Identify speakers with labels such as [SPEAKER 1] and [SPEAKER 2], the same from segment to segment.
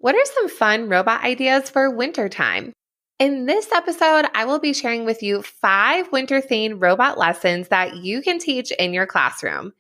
[SPEAKER 1] What are some fun robot ideas for wintertime? In this episode, I will be sharing with you 5 winter-themed robot lessons that you can teach in your classroom.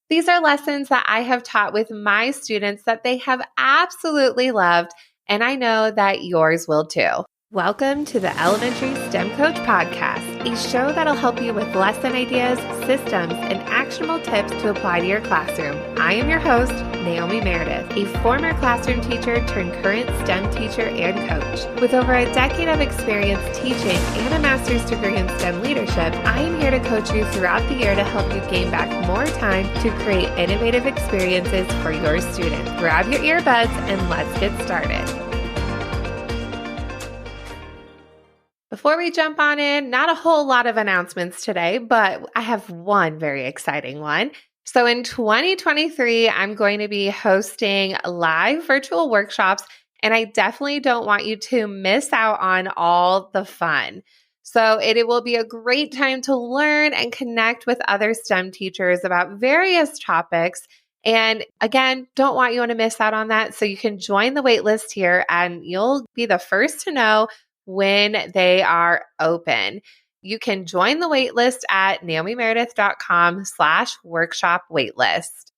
[SPEAKER 1] These are lessons that I have taught with my students that they have absolutely loved, and I know that yours will too. Welcome to the Elementary STEM Coach Podcast, a show that'll help you with lesson ideas, systems, and actionable tips to apply to your classroom. I am your host, Naomi Meredith, a former classroom teacher turned current STEM teacher and coach. With over a decade of experience teaching and a master's degree in STEM leadership, I am here to coach you throughout the year to help you gain back more time to create innovative experiences for your students. Grab your earbuds and let's get started. Before we jump on in, not a whole lot of announcements today, but I have one very exciting one. So in 2023, I'm going to be hosting live virtual workshops, and I definitely don't want you to miss out on all the fun. So it will be a great time to learn and connect with other STEM teachers about various topics. And again, don't want you to miss out on that. So you can join the waitlist here and you'll be the first to know when they are open. You can join the waitlist at naomimeredith.com/workshop waitlist.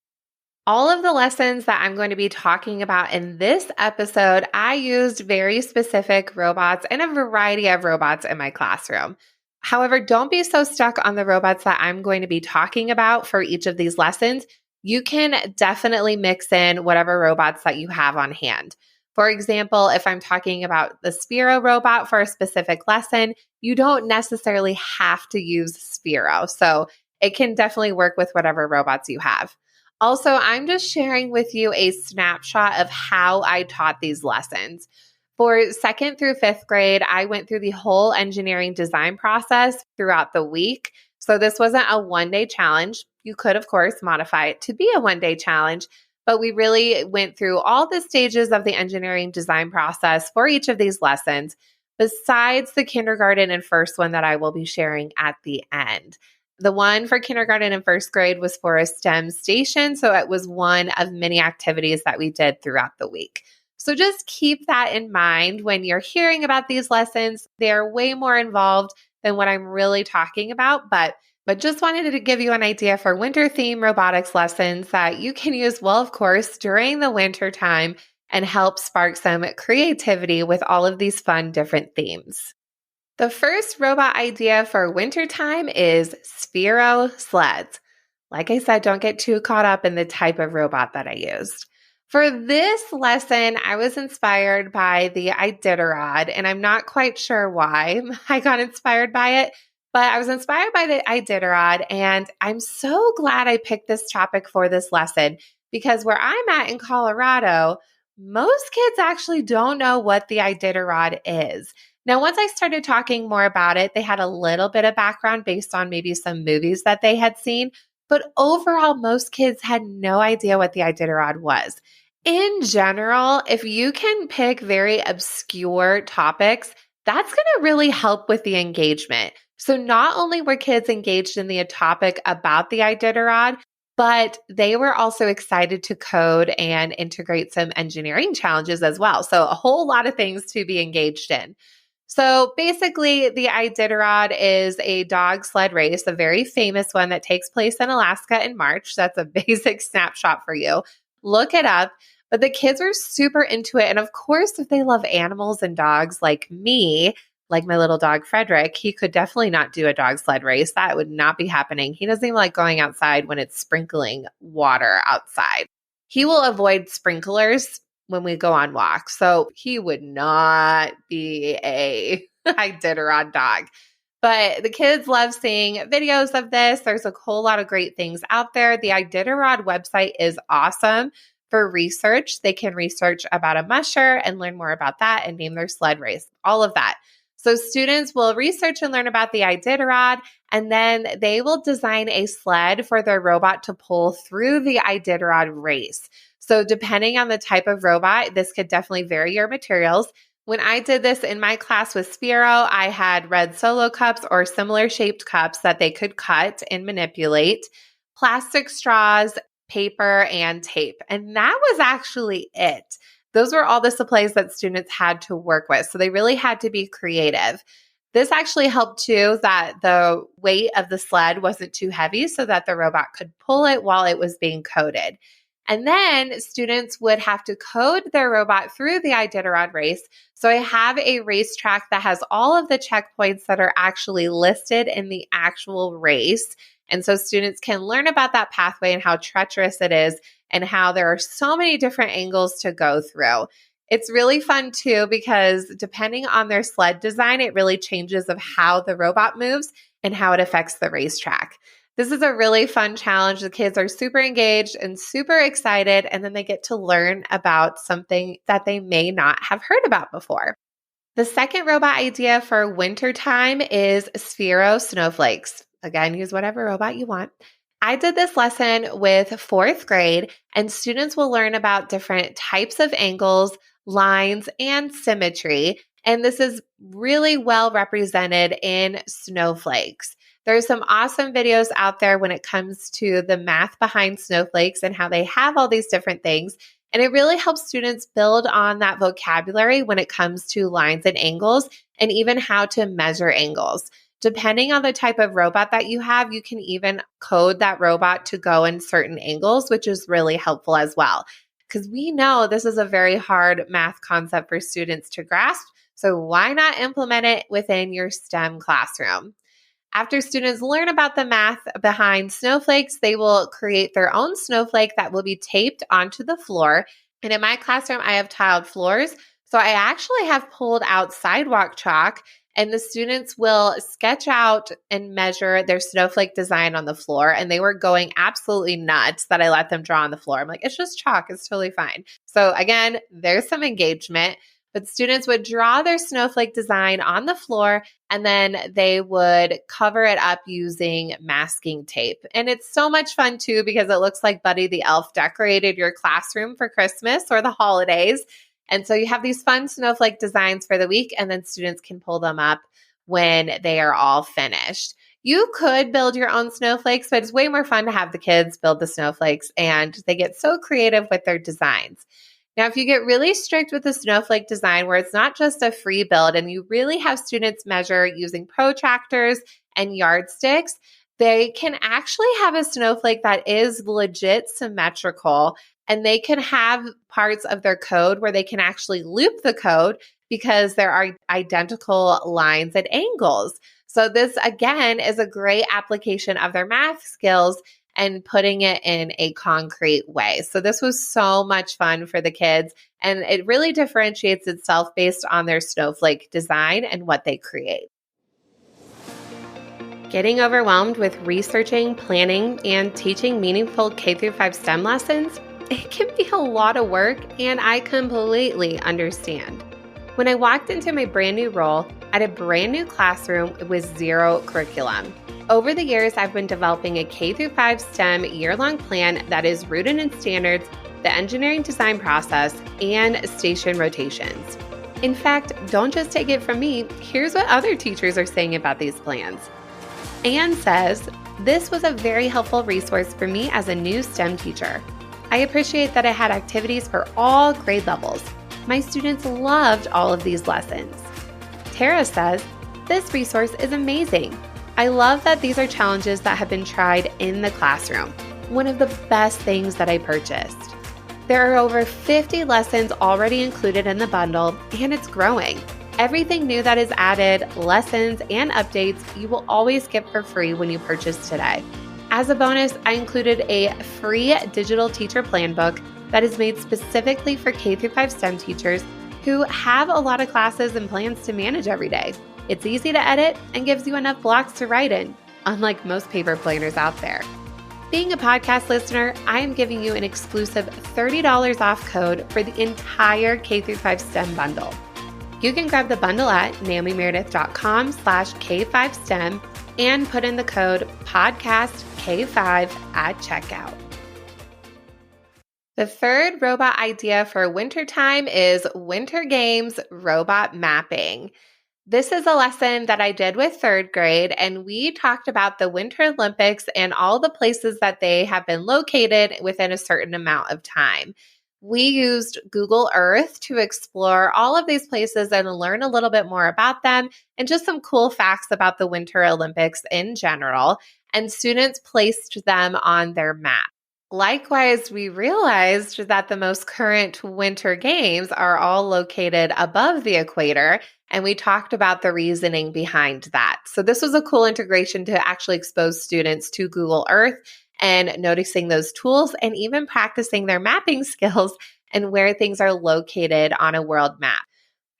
[SPEAKER 1] All of the lessons that I'm going to be talking about in this episode, I used very specific robots and a variety of robots in my classroom. However, don't be so stuck on the robots that I'm going to be talking about for each of these lessons. You can definitely mix in whatever robots that you have on hand. For example, if I'm talking about the Sphero robot for a specific lesson, you don't necessarily have to use Sphero. So it can definitely work with whatever robots you have. Also, I'm just sharing with you a snapshot of how I taught these lessons. For 2nd through 5th grade, I went through the whole engineering design process throughout the week. So this wasn't a one-day challenge. You could, of course, modify it to be a one-day challenge. But we really went through all the stages of the engineering design process for each of these lessons, besides the kindergarten and first one that I will be sharing at the end. The one for kindergarten and 1st grade was for a STEM station, so it was one of many activities that we did throughout the week. So just keep that in mind when you're hearing about these lessons. They're way more involved than what I'm really talking about, but just wanted to give you an idea for winter theme robotics lessons that you can use, well, of course, during the winter time and help spark some creativity with all of these fun different themes. The first robot idea for wintertime is Sphero sleds. Like I said, don't get too caught up in the type of robot that I used. For this lesson, I was inspired by the Iditarod, and I'm not quite sure why I got inspired by it. But I was inspired by the Iditarod, and I'm so glad I picked this topic for this lesson because where I'm at in Colorado, most kids actually don't know what the Iditarod is. Now, once I started talking more about it, they had a little bit of background based on maybe some movies that they had seen, but overall, most kids had no idea what the Iditarod was. In general, if you can pick very obscure topics, that's going to really help with the engagement. So not only were kids engaged in the topic about the Iditarod, but they were also excited to code and integrate some engineering challenges as well. So a whole lot of things to be engaged in. So basically, the Iditarod is a dog sled race, a very famous one that takes place in Alaska in March. That's a basic snapshot for you. Look it up. But the kids were super into it. And of course, if they love animals and dogs like me, like my little dog, Frederick, he could definitely not do a dog sled race. That would not be happening. He doesn't even like going outside when it's sprinkling water outside. He will avoid sprinklers when we go on walks. So he would not be a Iditarod dog. But the kids love seeing videos of this. There's a whole lot of great things out there. The Iditarod website is awesome for research. They can research about a musher and learn more about that and name their sled race, all of that. So students will research and learn about the Iditarod, and then they will design a sled for their robot to pull through the Iditarod race. So depending on the type of robot, this could definitely vary your materials. When I did this in my class with Sphero, I had red Solo cups or similar shaped cups that they could cut and manipulate, plastic straws, paper, and tape. And that was actually it. Those were all the supplies that students had to work with. So they really had to be creative. This actually helped too that the weight of the sled wasn't too heavy so that the robot could pull it while it was being coded. And then students would have to code their robot through the Iditarod race. So I have a racetrack that has all of the checkpoints that are actually listed in the actual race. And so students can learn about that pathway and how treacherous it is and how there are so many different angles to go through. It's really fun too because depending on their sled design, it really changes of how the robot moves and how it affects the racetrack. This is a really fun challenge. The kids are super engaged and super excited, and then they get to learn about something that they may not have heard about before. The second robot idea for wintertime is Sphero Snowflakes. Again, use whatever robot you want. I did this lesson with fourth grade, and students will learn about different types of angles, lines, and symmetry. And this is really well represented in snowflakes. There's some awesome videos out there when it comes to the math behind snowflakes and how they have all these different things. And it really helps students build on that vocabulary when it comes to lines and angles and even how to measure angles. Depending on the type of robot that you have, you can even code that robot to go in certain angles, which is really helpful as well. Because we know this is a very hard math concept for students to grasp. So why not implement it within your STEM classroom? After students learn about the math behind snowflakes, they will create their own snowflake that will be taped onto the floor. And in my classroom, I have tiled floors. So I actually have pulled out sidewalk chalk, and the students will sketch out and measure their snowflake design on the floor. And they were going absolutely nuts that I let them draw on the floor. I'm like, it's just chalk. It's totally fine. So again, there's some engagement. But students would draw their snowflake design on the floor, and then they would cover it up using masking tape. And it's so much fun too because it looks like Buddy the Elf decorated your classroom for Christmas or the holidays. And so you have these fun snowflake designs for the week, and then students can pull them up when they are all finished. You could build your own snowflakes, but it's way more fun to have the kids build the snowflakes, and they get so creative with their designs. Now, if you get really strict with the snowflake design where it's not just a free build and you really have students measure using protractors and yardsticks, they can actually have a snowflake that is legit symmetrical, and they can have parts of their code where they can actually loop the code because there are identical lines and angles. So this, again, is a great application of their math skills and putting it in a concrete way. So this was so much fun for the kids, and it really differentiates itself based on their snowflake design and what they create. Getting overwhelmed with researching, planning, and teaching meaningful K-5 STEM lessons? It can be a lot of work, and I completely understand. When I walked into my brand new role at a brand new classroom with zero curriculum, over the years, I've been developing a K-5 STEM year-long plan that is rooted in standards, the engineering design process, and station rotations. In fact, don't just take it from me. Here's what other teachers are saying about these plans. Anne says, this was a very helpful resource for me as a new STEM teacher. I appreciate that I had activities for all grade levels. My students loved all of these lessons. Tara says, this resource is amazing. I love that these are challenges that have been tried in the classroom. One of the best things that I purchased. There are over 50 lessons already included in the bundle, and it's growing. Everything new that is added, lessons, and updates, you will always get for free when you purchase today. As a bonus, I included a free digital teacher plan book that is made specifically for K-5 STEM teachers who have a lot of classes and plans to manage every day. It's easy to edit and gives you enough blocks to write in, unlike most paper planners out there. Being a podcast listener, I am giving you an exclusive $30 off code for the entire K-5 STEM bundle. You can grab the bundle at naomimeredith.com/K5STEM and put in the code PODCASTK5 at checkout. The third robot idea for wintertime is Winter Games robot mapping. This is a lesson that I did with third grade, and we talked about the Winter Olympics and all the places that they have been located within a certain amount of time. We used Google Earth to explore all of these places and learn a little bit more about them and just some cool facts about the Winter Olympics in general. And students placed them on their map. Likewise, we realized that the most current winter games are all located above the equator, and we talked about the reasoning behind that. So this was a cool integration to actually expose students to Google Earth and noticing those tools and even practicing their mapping skills and where things are located on a world map.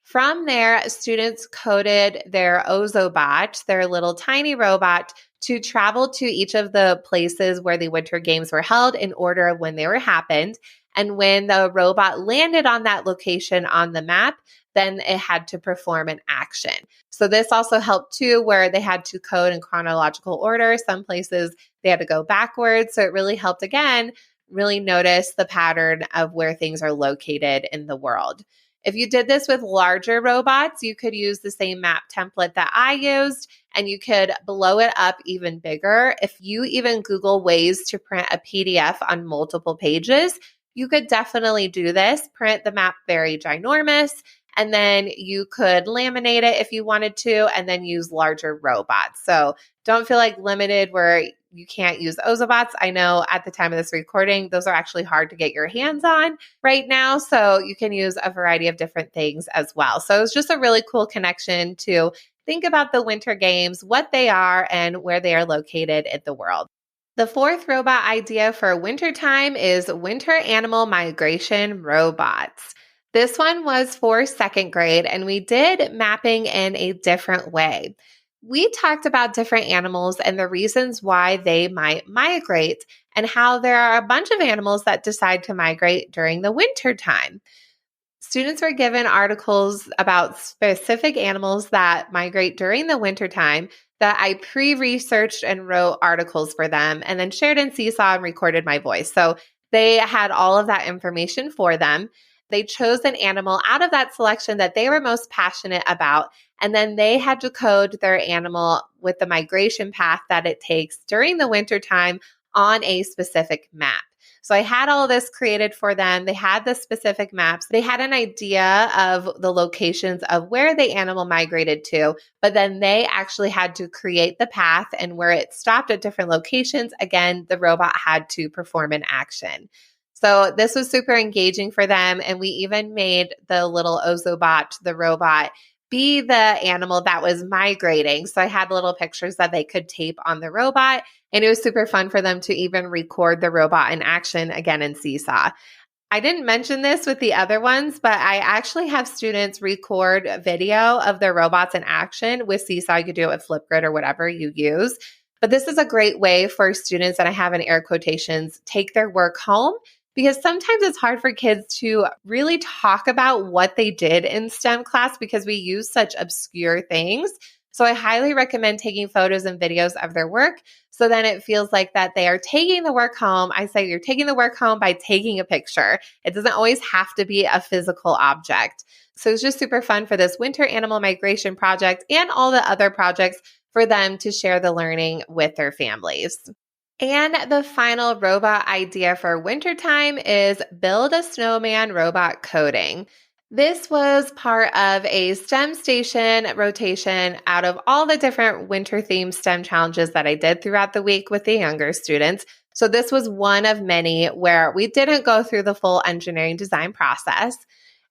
[SPEAKER 1] From there, students coded their Ozobot, their little tiny robot, to travel to each of the places where the Winter Games were held in order of when they were happened. And when the robot landed on that location on the map, then it had to perform an action. So this also helped too, where they had to code in chronological order. Some places they had to go backwards. So it really helped, again, really notice the pattern of where things are located in the world. If you did this with larger robots, you could use the same map template that I used, and you could blow it up even bigger. If you even Google ways to print a PDF on multiple pages, you could definitely do this. Print the map very ginormous, and then you could laminate it if you wanted to, and then use larger robots. So don't feel like limited where you can't use Ozobots. I know at the time of this recording, those are actually hard to get your hands on right now. So you can use a variety of different things as well. So it's just a really cool connection to think about the Winter Games, what they are, and where they are located in the world. The fourth robot idea for wintertime is winter animal migration robots. This one was for second grade, and we did mapping in a different way. We talked about different animals and the reasons why they might migrate and how there are a bunch of animals that decide to migrate during the winter time. Students were given articles about specific animals that migrate during the wintertime that I pre-researched and wrote articles for them and then shared in Seesaw and recorded my voice. So they had all of that information for them. They chose an animal out of that selection that they were most passionate about, and then they had to code their animal with the migration path that it takes during the wintertime on a specific map. So I had all of this created for them. They had the specific maps. They had an idea of the locations of where the animal migrated to, but then they actually had to create the path, and where it stopped at different locations, again, the robot had to perform an action. So this was super engaging for them. And we even made the little Ozobot, the robot, be the animal that was migrating. So I had little pictures that they could tape on the robot. And it was super fun for them to even record the robot in action again in Seesaw. I didn't mention this with the other ones, but I actually have students record a video of their robots in action with Seesaw. You could do it with Flipgrid or whatever you use. But this is a great way for students, and I have in air quotations, take their work home, because sometimes it's hard for kids to really talk about what they did in STEM class because we use such obscure things. So I highly recommend taking photos and videos of their work, so then it feels like that they are taking the work home. I say you're taking the work home by taking a picture. It doesn't always have to be a physical object. So it's just super fun for this winter animal migration project and all the other projects for them to share the learning with their families. And the final robot idea for wintertime is build a snowman robot coding. This was part of a STEM station rotation out of all the different winter themed STEM challenges that I did throughout the week with the younger students. So this was one of many where we didn't go through the full engineering design process.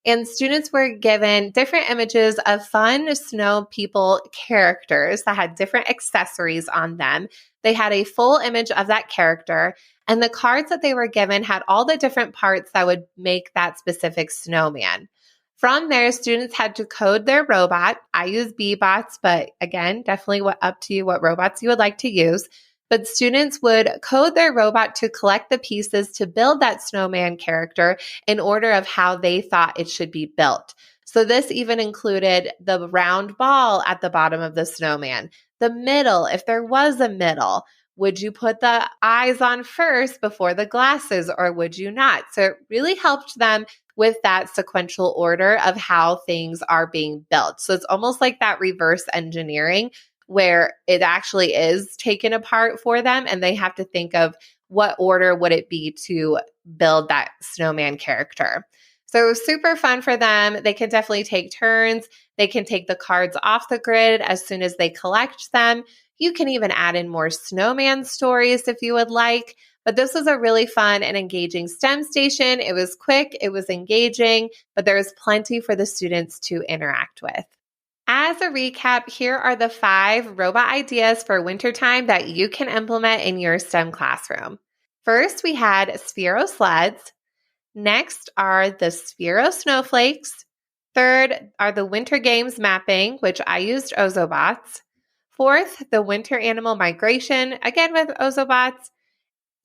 [SPEAKER 1] And students were given different images of fun snow people characters that had different accessories on them. They had a full image of that character, and the cards that they were given had all the different parts that would make that specific snowman. From there, students had to code their robot. I use B-bots, but again, definitely up to you what robots you would like to use. But students would code their robot to collect the pieces to build that snowman character in order of how they thought it should be built. So this even included the round ball at the bottom of the snowman, the middle, if there was a middle. Would you put the eyes on first before the glasses, or would you not? So it really helped them with that sequential order of how things are being built. So it's almost like that reverse engineering where it actually is taken apart for them, and they have to think of what order would it be to build that snowman character. So super fun for them. They can definitely take turns. They can take the cards off the grid as soon as they collect them. You can even add in more snowman stories if you would like. But this was a really fun and engaging STEM station. It was quick, it was engaging, but there was plenty for the students to interact with. As a recap, here are the 5 robot ideas for wintertime that you can implement in your STEM classroom. First, we had Sphero sleds. Next are the Sphero snowflakes. Third are the winter games mapping, which I used Ozobots. Fourth, the winter animal migration, again with Ozobots.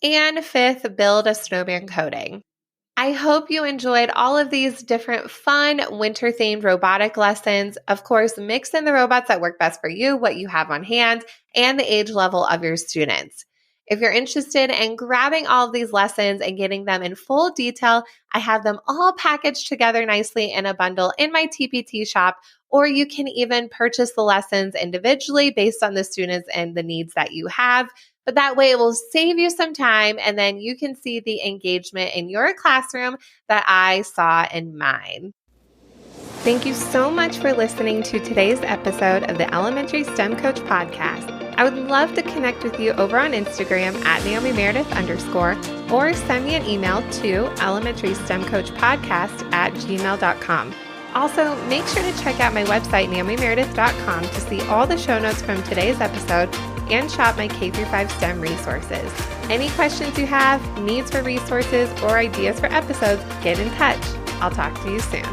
[SPEAKER 1] And fifth, build a snowman coding. I hope you enjoyed all of these different fun winter-themed robotic lessons. Of course, mix in the robots that work best for you, what you have on hand, and the age level of your students. If you're interested in grabbing all of these lessons and getting them in full detail, I have them all packaged together nicely in a bundle in my TPT shop, or you can even purchase the lessons individually based on the students and the needs that you have. But that way it will save you some time, and then you can see the engagement in your classroom that I saw in mine. Thank you so much for listening to today's episode of the Elementary STEM Coach Podcast. I would love to connect with you over on Instagram at NaomiMeredith_ or send me an email to elementarystemcoachpodcast@gmail.com. Also, make sure to check out my website, NaomiMeredith.com, to see all the show notes from today's episode and shop my K-5 STEM resources. Any questions you have, needs for resources, or ideas for episodes, get in touch. I'll talk to you soon.